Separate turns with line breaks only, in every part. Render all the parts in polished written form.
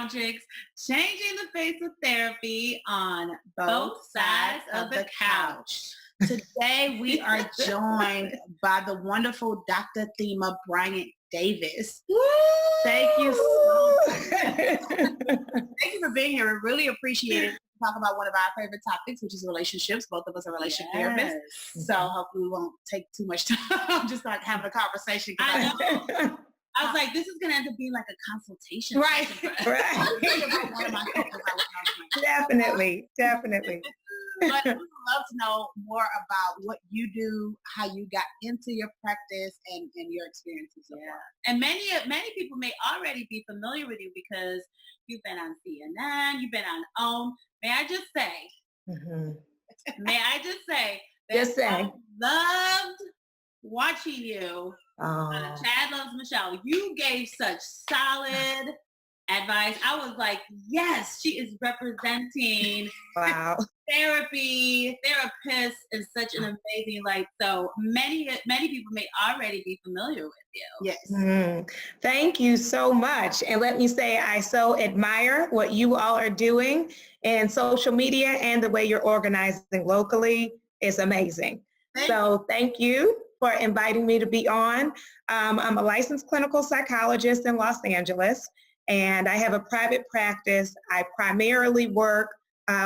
Objects, Changing the Face of Therapy on both sides of the couch. Today we are joined by the wonderful Dr. Thema Bryant-Davis. Thank you so much. Thank you for being here. We really appreciate it. Talk about one of our favorite topics, which is relationships. Both of us are relationship therapists, so hopefully we won't take too much time. Just like having a conversation. I know. I was like, this is going to end up being like a consultation.
Right. Definitely.
But we would love to know more about what you do, how you got into your practice, and your experiences so far. And many people may already be familiar with you because you've been on CNN, you've been on OWN. May I just say that I loved watching you on a Chad Loves Michelle. You gave such solid advice. I was like, yes, she is representing therapy, therapists in such an amazing light. So many people may already be familiar with you.
Yes. Thank you so much. And let me say, I so admire what you all are doing in social media and the way you're organizing locally is amazing. Thank you for inviting me to be on. I'm a licensed clinical psychologist in Los Angeles, and I have a private practice. I primarily work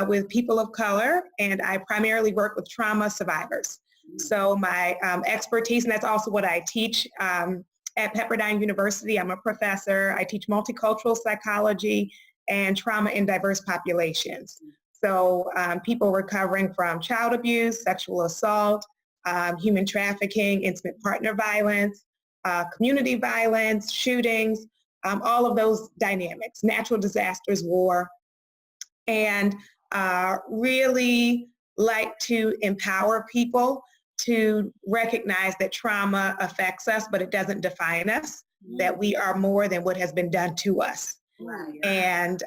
with people of color, and I primarily work with trauma survivors. So my expertise, and that's also what I teach at Pepperdine University. I'm a professor. I teach multicultural psychology and trauma in diverse populations. So people recovering from child abuse, sexual assault, human trafficking, intimate partner violence, community violence, shootings, all of those dynamics, natural disasters, war, and really like to empower people to recognize that trauma affects us, but it doesn't define us, that we are more than what has been done to us.
Right.
And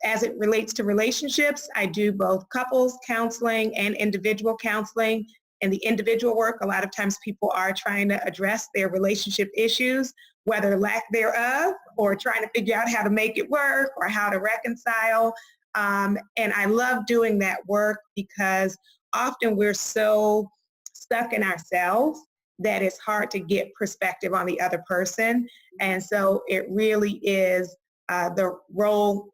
as it relates to relationships, I do both couples counseling and individual counseling. In the individual work, a lot of times people are trying to address their relationship issues, whether lack thereof, or trying to figure out how to make it work or how to reconcile. And I love doing that work because often we're so stuck in ourselves that it's hard to get perspective on the other person. And so it really is the role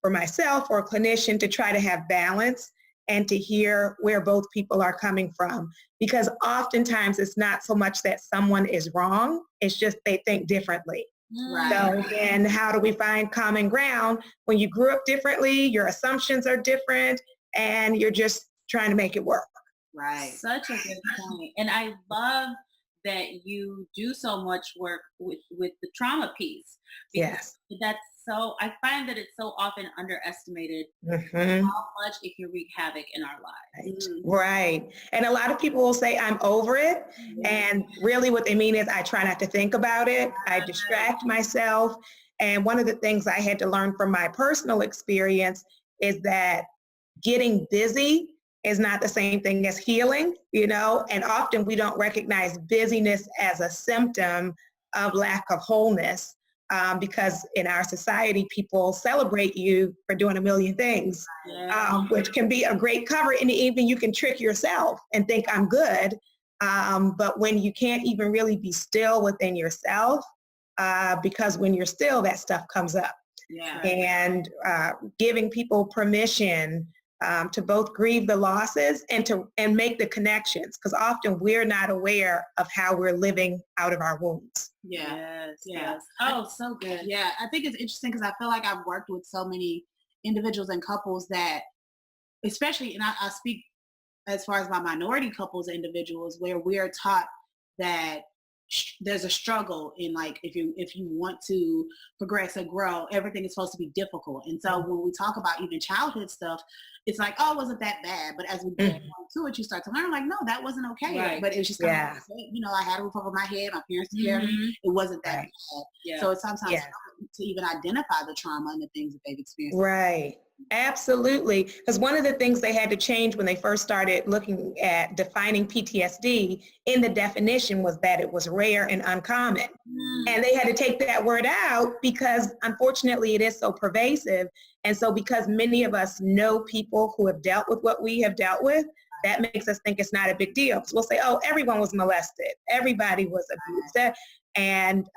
for myself or a clinician to try to have balance and to hear where both people are coming from. Because oftentimes it's not so much that someone is wrong, it's just they think differently.
Right.
So again, how do we find common ground? When you grew up differently, your assumptions are different, and you're just trying to make it work.
Right. Such a good point. And I love that you do so much work with the trauma piece.
Yes.
That's so, I find that it's so often underestimated how much it can wreak havoc in our lives.
Right. And a lot of people will say, I'm over it. And really what they mean is I try not to think about it. I distract myself. And one of the things I had to learn from my personal experience is that getting busy is not the same thing as healing, and often we don't recognize busyness as a symptom of lack of wholeness. Because in our society, people celebrate you for doing a million things, which can be a great cover. And even you can trick yourself and think I'm good. But when you can't even really be still within yourself, because when you're still, that stuff comes up.
Yeah.
And giving people permission to both grieve the losses and make the connections, because often we're not aware of how we're living out of our wounds.
Yes. Oh, so good. Yeah, I think it's interesting because I feel like I've worked with so many individuals and couples that, especially, and I speak as far as my minority couples and individuals, where we're taught that there's a struggle in, like, if you want to progress or grow, everything is supposed to be difficult. And so when we talk about even childhood stuff, it's like, oh, it wasn't that bad. But as we get into it, you start to learn, like, no, that wasn't okay.
Right.
But it was just kind of, I had a roof over my head. My parents took care of me. It wasn't that bad. Yeah. So it's sometimes to even identify the trauma and the things that they've experienced.
Right. Absolutely. Because one of the things they had to change when they first started looking at defining PTSD in the definition was that it was rare and uncommon. And they had to take that word out because unfortunately it is so pervasive. And so because many of us know people who have dealt with what we have dealt with, that makes us think it's not a big deal. So we'll say, oh, everyone was molested. Everybody was abused. And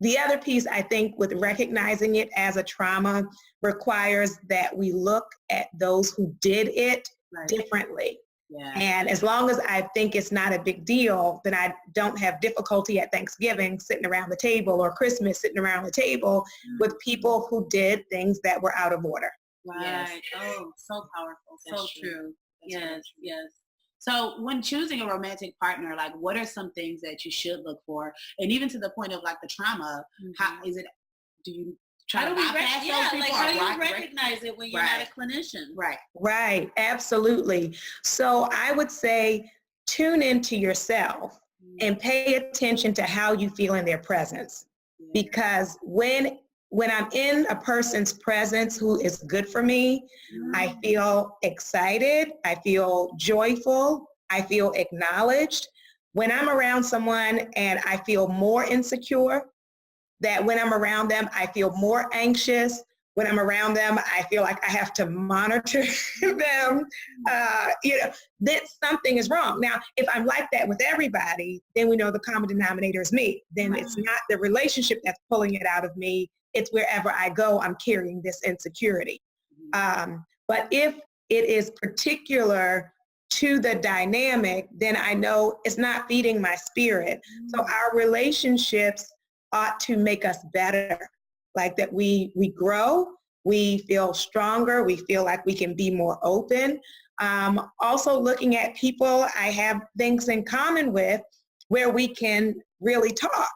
the other piece, I think, with recognizing it as a trauma requires that we look at those who did it differently.
Yeah.
And as long as I think it's not a big deal, then I don't have difficulty at Thanksgiving sitting around the table or Christmas sitting around the table with people who did things that were out of order.
Right.
Yes.
Oh, so powerful.
That's
So true.
Yes,
Yes.
yes.
So when choosing a romantic partner, like what are some things that you should look for? And even to the point of like the trauma, how is it, do you try
How
to
do we
bypass those
yeah,
people
like
or
how do you
right-
recognize it when you're
Right.
not a clinician?
Right.
Right, absolutely. So I would say tune into yourself and pay attention to how you feel in their presence. Because when I'm in a person's presence who is good for me, I feel excited, I feel joyful, I feel acknowledged. When I'm around someone and I feel more insecure, that when I'm around them, I feel more anxious. When I'm around them, I feel like I have to monitor them, that something is wrong. Now, if I'm like that with everybody, then we know the common denominator is me. Then it's not the relationship that's pulling it out of me. It's wherever I go, I'm carrying this insecurity. But if it is particular to the dynamic, then I know it's not feeding my spirit. So our relationships ought to make us better, like that we grow, we feel stronger, we feel like we can be more open. Also looking at people I have things in common with where we can really talk.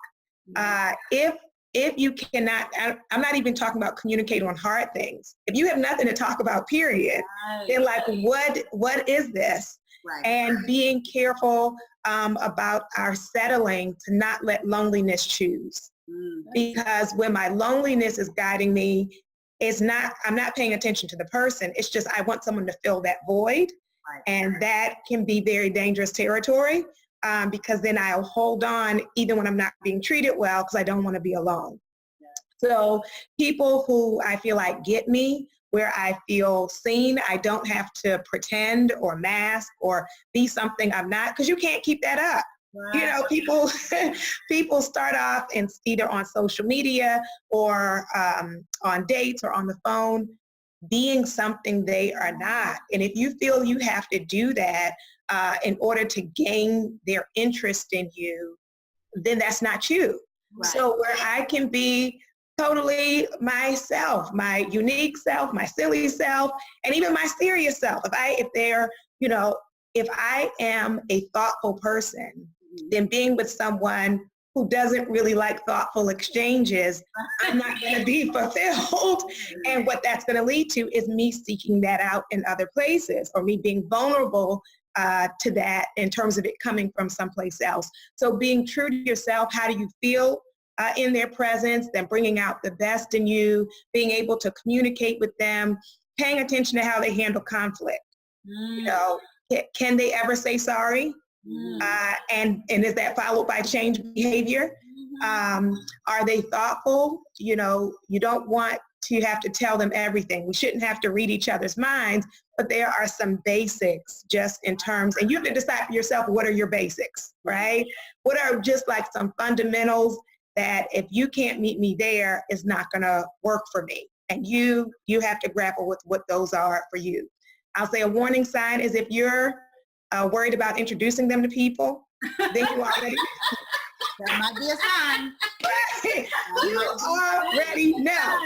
If you cannot, I'm not even talking about communicate on hard things. If you have nothing to talk about, period, then like, what is this?
Right.
And being careful about our settling to not let loneliness choose. Because when my loneliness is guiding me, I'm not paying attention to the person. It's just, I want someone to fill that void.
Right.
And that can be very dangerous territory. Because then I'll hold on even when I'm not being treated well because I don't want to be alone. Yeah. So people who I feel like get me, where I feel seen, I don't have to pretend or mask or be something I'm not, because you can't keep that up. Right. People start off and either on social media or on dates or on the phone being something they are not. And if you feel you have to do that in order to gain their interest in you, then that's not you. Right. So where I can be totally myself, my unique self, my silly self, and even my serious self. If I am a thoughtful person, then being with someone who doesn't really like thoughtful exchanges, I'm not going to be fulfilled. And what that's going to lead to is me seeking that out in other places or me being vulnerable to that in terms of it coming from someplace else. So being true to yourself, how do you feel in their presence, then bringing out the best in you, being able to communicate with them, paying attention to how they handle conflict. Can they ever say sorry? And is that followed by change behavior? Are they thoughtful? You don't want to have to tell them everything. We shouldn't have to read each other's minds, but there are some basics just in terms, and you have to decide for yourself, what are your basics, right? What are just like some fundamentals that if you can't meet me there, it's not gonna work for me. And you have to grapple with what those are for you. I'll say a warning sign is if you're worried about introducing them to people, then you already
that might be a sign.
Right. You already know.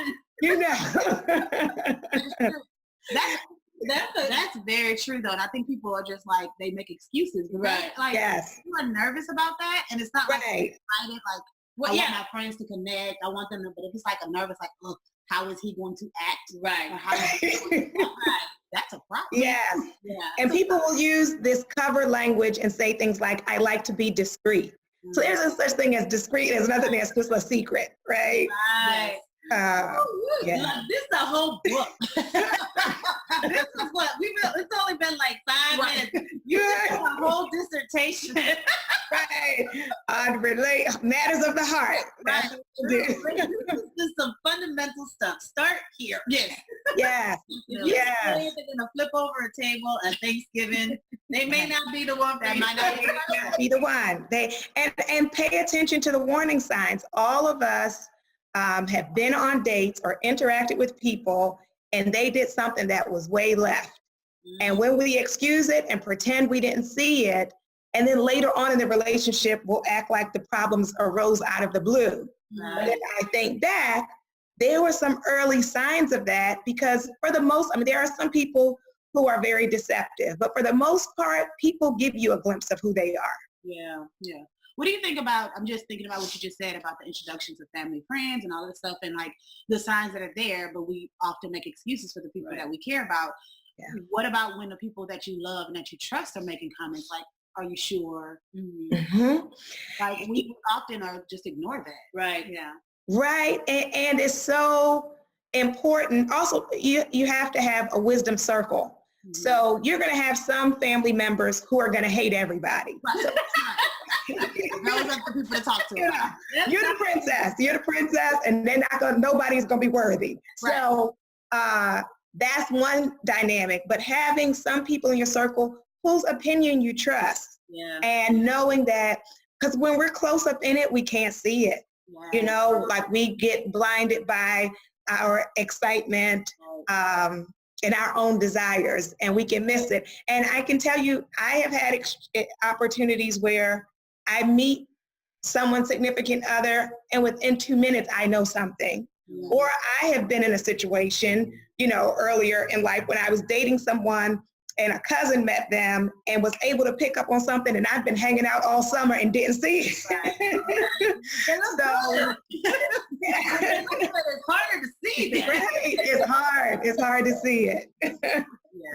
That's very true though. And I think people are just like, they make excuses.
Right.
Like,
yes.
you are nervous about that. And it's not like
right.
excited, like, well, I want my friends to connect. I want them to, but if it's like a nervous, like, look, how is he going to act?
Right.
Or how is he going to act? That's a problem.
Yes.
Yeah.
And people will use this cover language and say things like, I like to be discreet. Mm-hmm. So there's no such thing as discreet. There's nothing that's just a secret, right?
Right.
Yeah.
This
whole book. This is what it's only been like 5 minutes. You did a whole dissertation.
Right. On matters of the heart.
Right. This is some fundamental stuff. Start here. Yes.
Yeah.
Yeah. They're gonna flip over a table at Thanksgiving. They may not be the one that might not
be the one. And pay attention to the warning signs. All of us have been on dates or interacted with people, and they did something that was way left. And when we excuse it and pretend we didn't see it, and then later on in the relationship, we'll act like the problems arose out of the blue. But if I think back, there were some early signs of that, because for the most, there are some people who are very deceptive, but for the most part, people give you a glimpse of who they are.
Yeah, yeah. What do you think about, I'm just thinking about what you just said about the introductions of family, friends, and all this stuff, and like the signs that are there, but we often make excuses for the people that we care about. Yeah. What about when the people that you love and that you trust are making comments like, are you sure? Like we often are just ignore that. Right. Yeah.
Right. And it's so important. Also, you have to have a wisdom circle. So you're going to have some family members who are going to hate everybody.
Right. So, those are the people to talk to.
You're the princess. You're the princess, and they're not going. Nobody's going to be worthy. Right. So that's one dynamic. But having some people in your circle whose opinion you trust, and knowing that, because when we're close up in it, we can't see it. You know, like we get blinded by our excitement and our own desires, and we can miss it. And I can tell you, I have had opportunities where I meet someone's significant other, and within 2 minutes, I know something. Or I have been in a situation, you know, earlier in life when I was dating someone and a cousin met them and was able to pick up on something, and I've been hanging out all summer and didn't see it. So
it's harder to see that.
Right. It's hard to see it.
Yeah,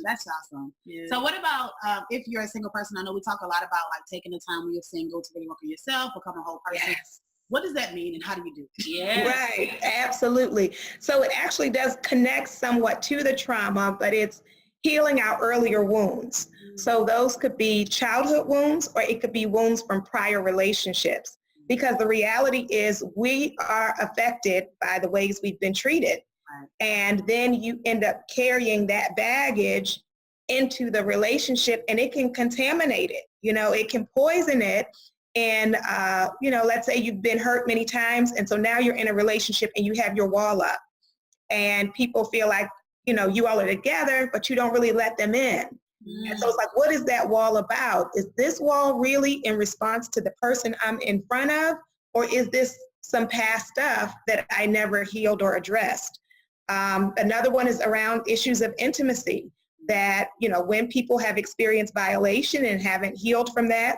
that's awesome. Yeah. So what about if you're a single person? I know we talk a lot about like taking the time when you're single to really work on yourself, become a whole person. Yes. What does that mean, and how do you do it?
Yeah. Right, absolutely. So it actually does connect somewhat to the trauma, but it's healing our earlier wounds. So those could be childhood wounds, or it could be wounds from prior relationships, because the reality is we are affected by the ways we've been treated. Right. And then you end up carrying that baggage into the relationship, and it can contaminate it. You know, it can poison it. And, you know, let's say you've been hurt many times, and so now you're in a relationship and you have your wall up, and people feel like, you know, you all are together, but you don't really let them in. And so it's like, what is that wall about? Is this wall really in response to the person I'm in front of, or is this some past stuff that I never healed or addressed? Another one is around issues of intimacy, that, you know, when people have experienced violation and haven't healed from that,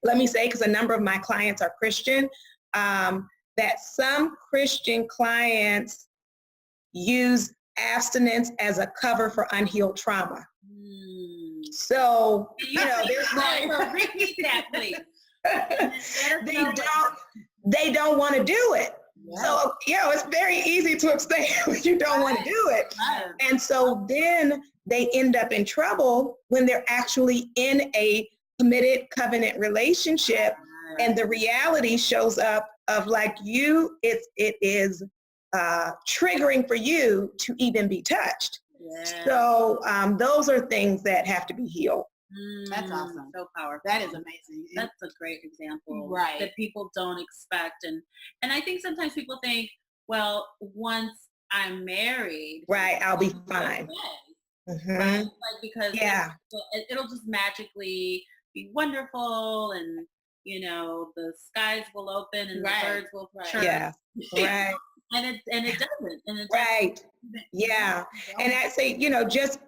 let me say, because a number of my clients are Christian, that some Christian clients use abstinence as a cover for unhealed trauma. So, you know, there's no
repeat that, please.
They don't want to do it. Yeah. So, you know, it's very easy to abstain when you don't want to do it. Right. And so then they end up in trouble when they're actually in a committed covenant relationship, and the reality shows up of like it is triggering for you to even be touched. Yeah. So those are things that have to be healed.
That's awesome. So powerful. That is amazing. That's a great example. Right. That people don't expect. And I think sometimes people think, well, once I'm married,
right, I'll be fine.
Right? Like, because it'll just magically be wonderful, and you know, the skies will open and the birds will chirp.
Yeah. Right.
And it doesn't. And it
right. Yeah. And I say, you know, just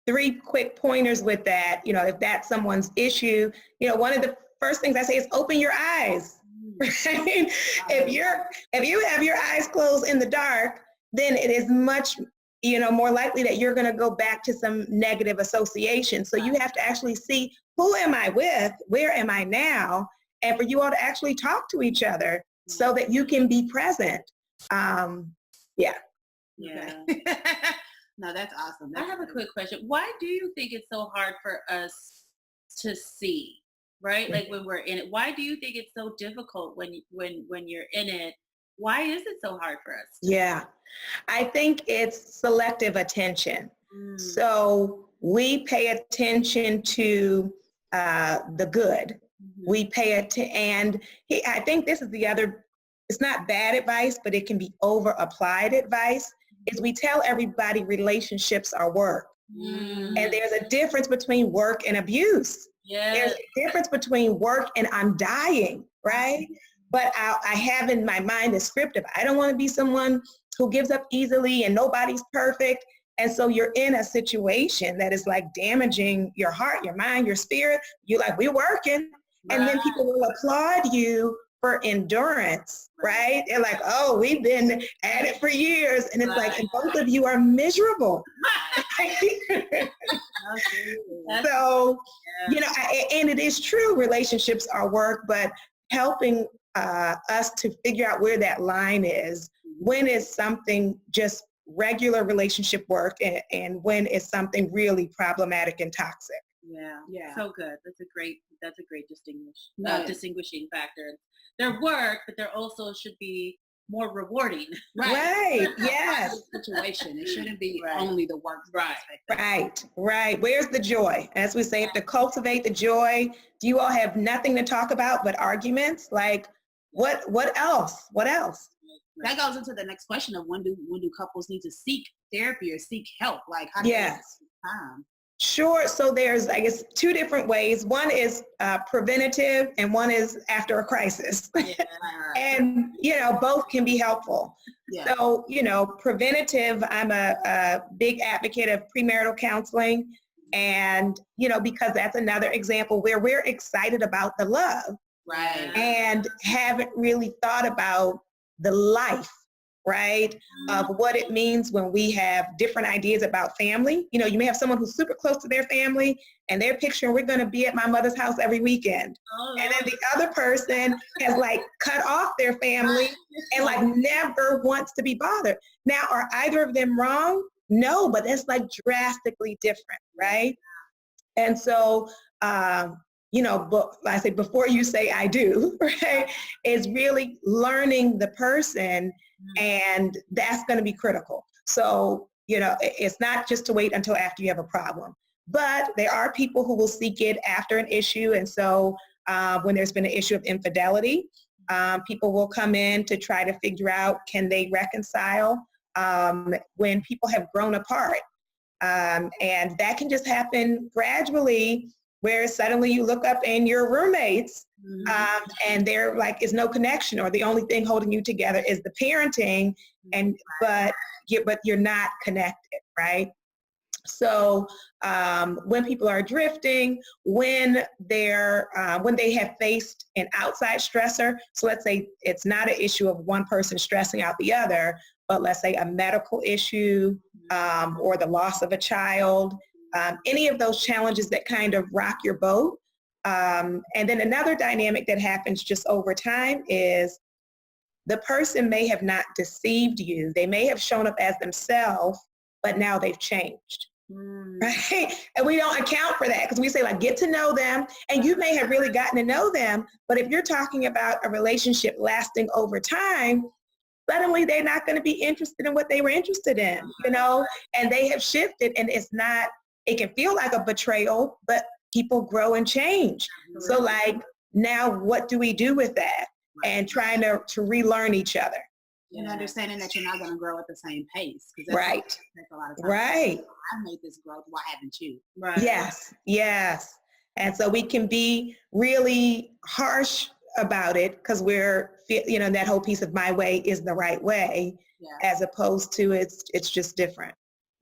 3 quick pointers with that. You know, if that's someone's issue, you know, one of the first things I say is open your eyes. Right? If you have your eyes closed in the dark, then it is much, you know, more likely that you're going to go back to some negative association. So you have to actually see, who am I with? Where am I now? And for you all to actually talk to each other so that you can be present. Yeah.
Yeah. No, that's awesome.
I have a quick question. Why do you think it's so hard for us to see, right? Like when we're in it, why do you think it's so difficult when you're in it? Why is it so hard for us?
Yeah. I think it's selective attention. So we pay attention to the good. We pay attention, and I think this is the other, it's not bad advice, but it can be over applied advice, is we tell everybody relationships are work. And there's a difference between work and abuse. There's a difference between work and I'm dying, right? But I have in my mind the script of, I don't want to be someone who gives up easily and nobody's perfect. And so you're in a situation that is like damaging your heart, your mind, your spirit. You're like, we're working. And then people will applaud you for endurance, right? They're like, oh, we've been at it for years. And it's like, and both of you are miserable. So, you know, and it is true, relationships are work, but helping us to figure out where that line is, when is something just regular relationship work, and when is something really problematic and toxic.
Yeah. So good. That's a great distinguishing factor. They're work, but there also should be more rewarding.
Right. Yes.
Situation. It shouldn't be only the work.
Right. Where's the joy? As we say, to cultivate the joy. Do you all have nothing to talk about but arguments? Like, what else? What else?
That goes into the next question of when do couples need to seek therapy or seek help? Like, how do they time?
Sure. So there's, I guess, two different ways. One is preventative and one is after a crisis. And, you know, both can be helpful. So, you know, preventative, I'm a big advocate of premarital counseling. And, you know, because that's another example where we're excited about the love. And haven't really thought about the life, right, of what it means when we have different ideas about family. You know, you may have someone who's super close to their family and they're picturing, we're going to be at my mother's house every weekend. And then the other person has like cut off their family and like never wants to be bothered. Now, are either of them wrong? No, but it's like drastically different, right? And so, you know, but I say, before you say I do, right, is really learning the person, and that's going to be critical. So, you know, it's not just to wait until after you have a problem, but there are people who will seek it after an issue. And so when there's been an issue of infidelity, people will come in to try to figure out, can they reconcile when people have grown apart. And that can just happen gradually, where suddenly you look up and your roommates and there like is no connection, or the only thing holding you together is the parenting, and but you're not connected, right? So when people are drifting, when they have faced an outside stressor, so let's say it's not an issue of one person stressing out the other, but let's say a medical issue or the loss of a child, any of those challenges that kind of rock your boat. And then another dynamic that happens just over time is the person may have not deceived you. They may have shown up as themselves, but now they've changed. Right? And we don't account for that because we say, like, get to know them, and you may have really gotten to know them, but if you're talking about a relationship lasting over time, suddenly they're not going to be interested in what they were interested in, you know, and they have shifted, and it's not, it can feel like a betrayal, but people grow and change. So like, now what do we do with that? And trying to relearn each other.
And understanding that you're not going to grow at the same pace.
Right.
That's a lot of time.
Right.
I made this growth. Why haven't you?
Right.
Yes. And so we can be really harsh about it because we're, you know, that whole piece of my way is the right way, as opposed to it's just different.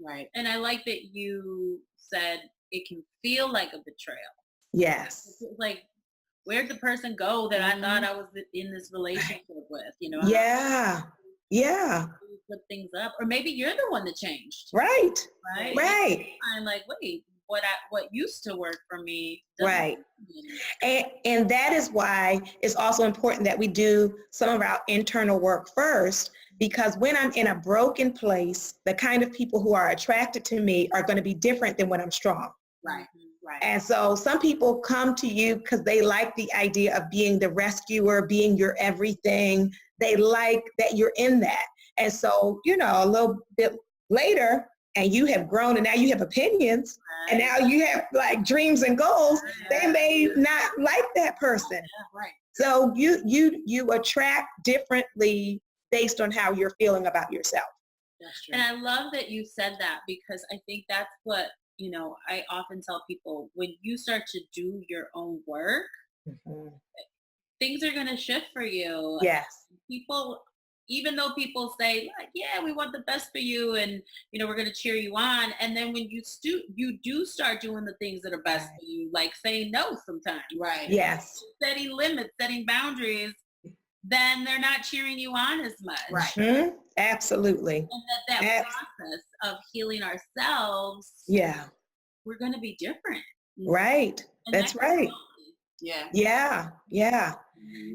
Right.
And I like that you said it can feel like a betrayal.
Yes.
It's like, where'd the person go that I thought I was in this relationship with, you know?
Yeah.
Put things up, or maybe you're the one that changed.
Right.
I'm like, wait, what used to work for me.
Right. And that is why it's also important that we do some of our internal work first, because when I'm in a broken place, the kind of people who are attracted to me are going to be different than when I'm strong.
Right. Right.
And so some people come to you because they like the idea of being the rescuer, being your everything. They like that you're in that. And so, a little bit later, and you have grown and now you have opinions, and now you have like dreams and goals, they may not like that person.
Right.
So you attract differently based on how you're feeling about yourself.
That's true.
And I love that you said that, because I think that's what, I often tell people, when you start to do your own work, things are going to shift for you.
Yes.
People, even though people say, like, yeah, we want the best for you, and we're going to cheer you on, and then when you do start doing the things that are best for you, like saying no sometimes,
Right.
Yes.
setting limits, setting boundaries, then they're not cheering you on as much.
Right.
Mm-hmm. Absolutely.
And that process of healing ourselves, we're going to be different.
Right.
And
That's right.
Yeah.
Yeah. Yeah.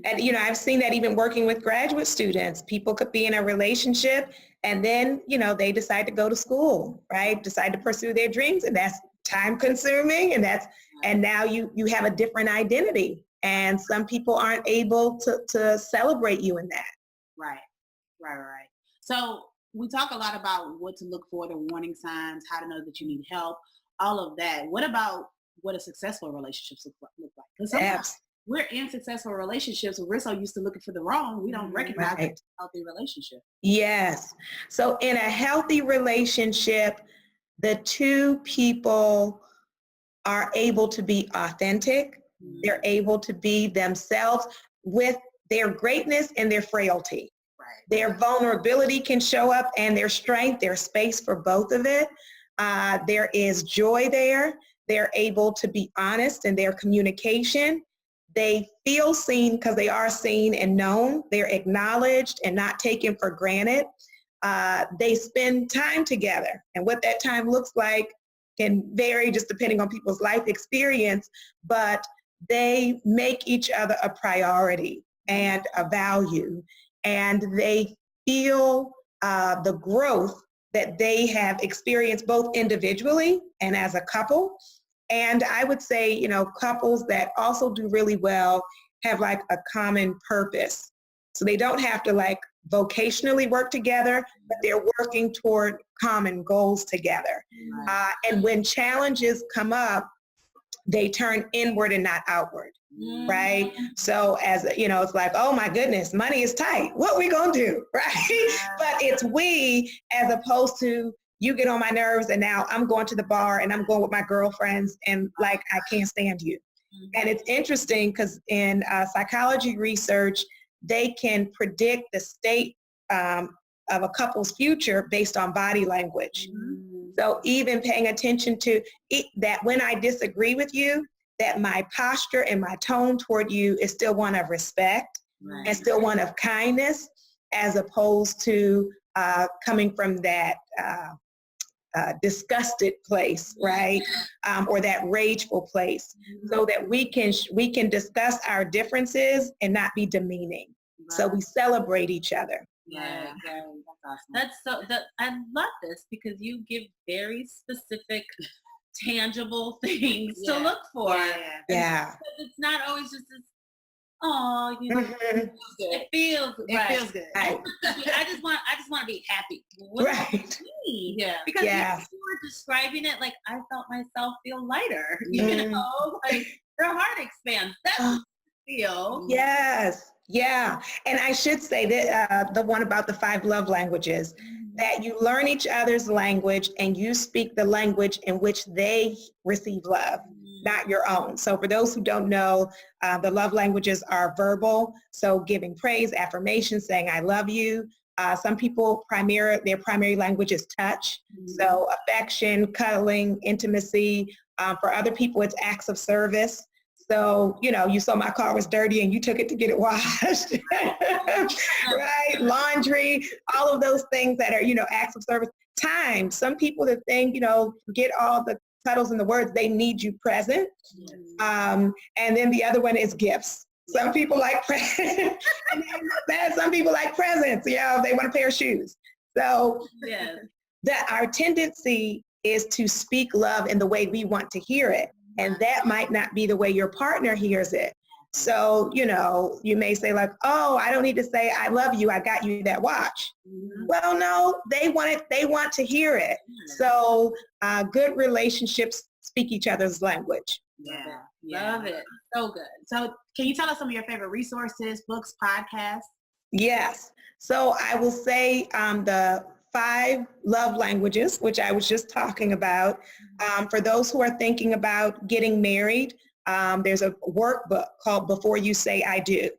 And, I've seen that even working with graduate students. People could be in a relationship and then, they decide to go to school, right? Decide to pursue their dreams, and that's time consuming, and now you have a different identity, and some people aren't able to celebrate you in that.
Right. So we talk a lot about what to look for, the warning signs, how to know that you need help, all of that. What about what a successful relationship look like? Because sometimes we're in successful relationships, and we're so used to looking for the wrong, we don't recognize a healthy relationship.
Yes. So in a healthy relationship, the two people are able to be authentic. They're able to be themselves with their greatness and their frailty.
Right.
Their vulnerability can show up, and their strength, there's space for both of it. There is joy there. They're able to be honest in their communication. They feel seen because they are seen and known. They're acknowledged and not taken for granted. They spend time together, and what that time looks like can vary just depending on people's life experience, but they make each other a priority and a value, and they feel the growth that they have experienced both individually and as a couple. And I would say, couples that also do really well have like a common purpose. So they don't have to like vocationally work together, but they're working toward common goals together. And when challenges come up, they turn inward and not outward, right? So as, it's like, oh my goodness, money is tight. What are we going to do, right? But it's we, as opposed to you get on my nerves and now I'm going to the bar and I'm going with my girlfriends and like, I can't stand you. And it's interesting because in psychology research, they can predict the state of a couple's future based on body language. So even paying attention to it, that when I disagree with you, that my posture and my tone toward you is still one of respect and still one of kindness, as opposed to coming from that disgusted place, right? Or that rageful place, so that we can discuss our differences and not be demeaning. So we celebrate each other.
Yeah,
that's awesome. I love this because you give very specific, tangible things to look for.
Yeah.
It's not always just this, oh, it feels good.
Right.
I just want to be happy. What does that mean? Yeah. Because you were describing it like I felt myself feel lighter. Like your heart expands. That's what you feel.
Yes. Yeah. And I should say that the one about the 5 love languages, that you learn each other's language and you speak the language in which they receive love, not your own. So for those who don't know, the love languages are verbal. So giving praise, affirmation, saying I love you. Some people, their primary language is touch. So affection, cuddling, intimacy. For other people, it's acts of service. So, you saw my car was dirty and you took it to get it washed, right? Laundry, all of those things that are, acts of service. Time. Some people that think, forget all the subtitles in the words, they need you present. And then the other one is gifts. Some people like presents. Some people like presents. You know, they want a pair of shoes. So our tendency is to speak love in the way we want to hear it. And that might not be the way your partner hears it. So, you know, you may say like, oh, I don't need to say, I love you, I got you that watch. Well, no, they want to hear it. So good relationships speak each other's language.
Love it. So good.
So can you tell us some of your favorite resources, books, podcasts?
Yes. So I will say the 5 love languages, which I was just talking about. For those who are thinking about getting married, there's a workbook called Before You Say I Do.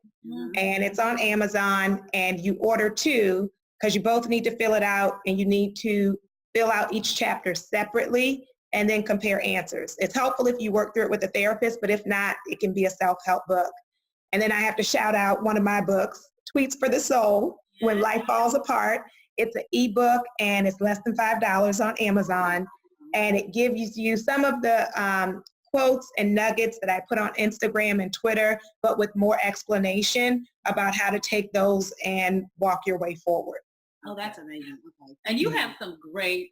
And it's on Amazon, and you order 2 because you both need to fill it out, and you need to fill out each chapter separately and then compare answers. It's helpful if you work through it with a therapist, but if not, it can be a self-help book. And then I have to shout out one of my books, Tweets for the Soul, When Life Falls Apart. It's an ebook, and it's less than $5 on Amazon. And it gives you some of the quotes and nuggets that I put on Instagram and Twitter, but with more explanation about how to take those and walk your way forward.
Oh, that's amazing. Okay. And you have some great,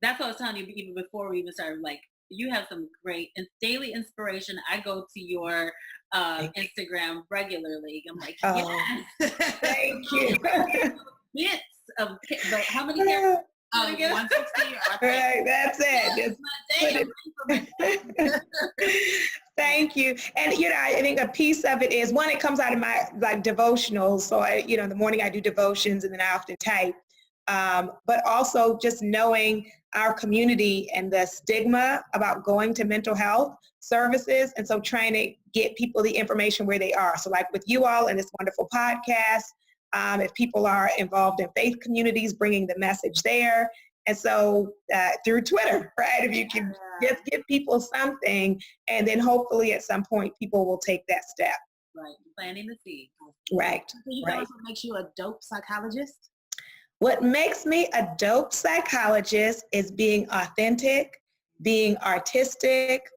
that's what I was telling you even before we even started, like, you have some great and daily inspiration. I go to your Instagram regularly. I'm like, yes.
Thank you.
Bits of, how many characters?
160.
Right, that's it. Thank you. And, you know, I think a piece of it is, one, it comes out of my like devotionals. So, you know, in the morning I do devotions, and then I often type. But also just knowing our community and the stigma about going to mental health services. And so trying to get people the information where they are. So like with you all and this wonderful podcast, if people are involved in faith communities, bringing the message there. And so through Twitter, right? If you can just give people something, and then hopefully at some point people will take that step.
Right, planting the seed.
Right.
Can you tell us what makes you a dope psychologist?
What makes me a dope psychologist is being authentic, being artistic,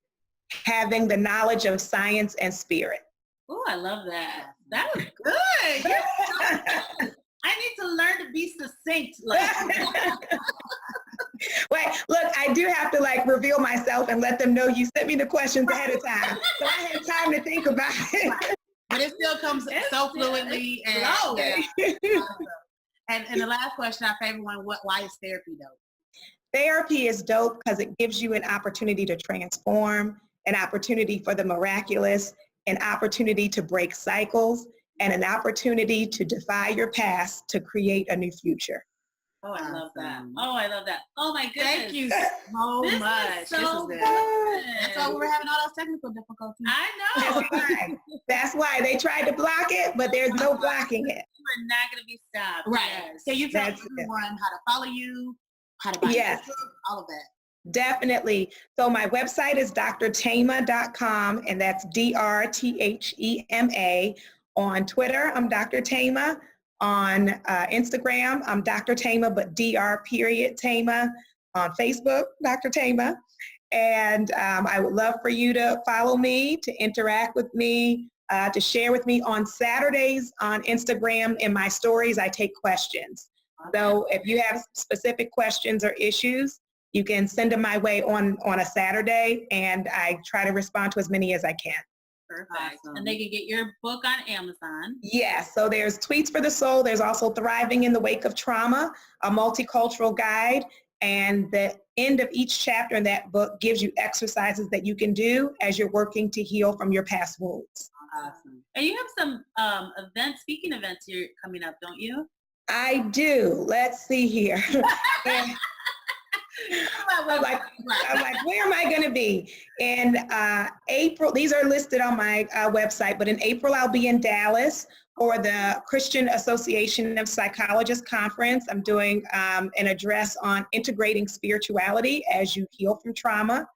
having the knowledge of science and spirit.
Oh, I love that. That was good. You're so good. I need to learn to be succinct.
Wait, look, I do have to like reveal myself and let them know you sent me the questions ahead of time. So I had time to think about it.
But it still comes so fluently and awesome. And the last question, our favorite one, why is therapy dope?
Therapy is dope because it gives you an opportunity to transform, an opportunity for the miraculous, an opportunity to break cycles, and an opportunity to defy your past to create a new future.
Oh, I love that. Oh, I love that. Oh, my goodness.
Thank you so much.
So
this is
good.
That's why we were having all those technical difficulties.
I know.
That's why they tried to block it, but there's no blocking it.
We're not going to be stopped.
Right.
Yes.
So you tell
That's
everyone how to follow you, how to buy your book, all of that.
Definitely. So my website is drthema.com, and that's DRTHEMA. On Twitter, I'm Dr. Thema. On Instagram, I'm Dr. Thema, but Dr.Thema. On Facebook, Dr. Thema. And I would love for you to follow me, to interact with me, to share with me. On Saturdays on Instagram, in my stories, I take questions. So if you have specific questions or issues, you can send them my way on a Saturday, and I try to respond to as many as I can.
Perfect. Awesome. And they can get your book on Amazon.
Yes. So there's Tweets for the Soul. There's also Thriving in the Wake of Trauma, a multicultural guide. And the end of each chapter in that book gives you exercises that you can do as you're working to heal from your past wounds.
Awesome. And you have some speaking events you're coming up, don't you?
I do. Let's see here. I'm like, where am I going to be? In April, these are listed on my website, but in April, I'll be in Dallas for the Christian Association of Psychologists Conference. I'm doing an address on integrating spirituality as you heal from trauma.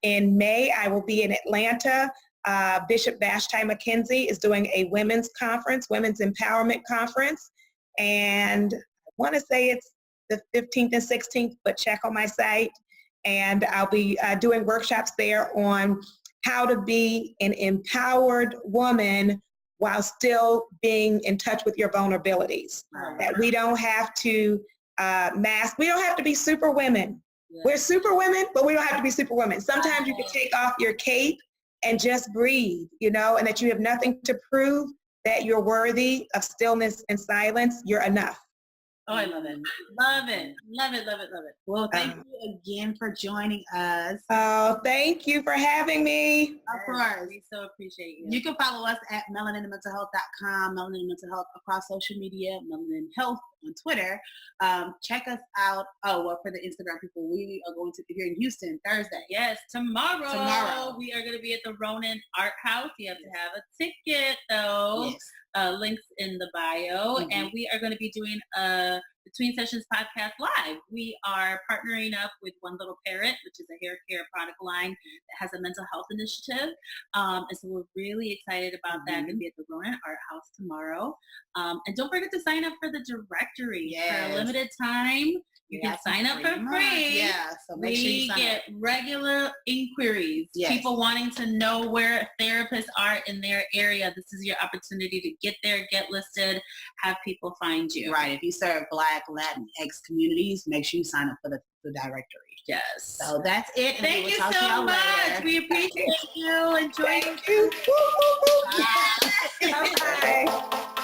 In May, I will be in Atlanta. Bishop Vashti McKenzie is doing a women's conference, women's empowerment conference. And I want to say it's the 15th and 16th, but check on my site. And I'll be doing workshops there on how to be an empowered woman while still being in touch with your vulnerabilities. That we don't have to mask. We don't have to be super women. Yeah. We're super women, but we don't have to be super women. Sometimes you can take off your cape and just breathe, you know, and that you have nothing to prove, that you're worthy of stillness and silence. You're enough.
Oh, I love it. Love it. Love it. Love it. Love it.
Well, thank you again for joining us.
Oh, thank you for having me.
Of course.
We so appreciate you.
You can follow us at melaninandmentalhealth.com, Melanin and Mental Health across social media, Melanin Health on Twitter. Check us out. Oh, well, for the Instagram people, we are going to be here in Houston Thursday.
Yes, tomorrow. We are going to be at the Ronin Art House. You have to have a ticket, though.
Yes.
Links in the bio. Mm-hmm. And we are going to be doing a Between Sessions podcast live. We are partnering up with One Little Parrot, which is a hair care product line that has a mental health initiative. And so we're really excited about that. Going to be at the Ronin Art House tomorrow. And don't forget to sign up for the directory. For a limited time. You can sign up for free.
Yeah, so make sure you sign
get regular inquiries.
Yes.
People wanting to know where therapists are in their area. This is your opportunity to get there, get listed, have people find you.
Right. If you serve Black, Latinx communities, make sure you sign up for the directory.
Yes.
So that's it.
Thank you so much. Later. We appreciate you. Enjoy.
Thank you. Bye.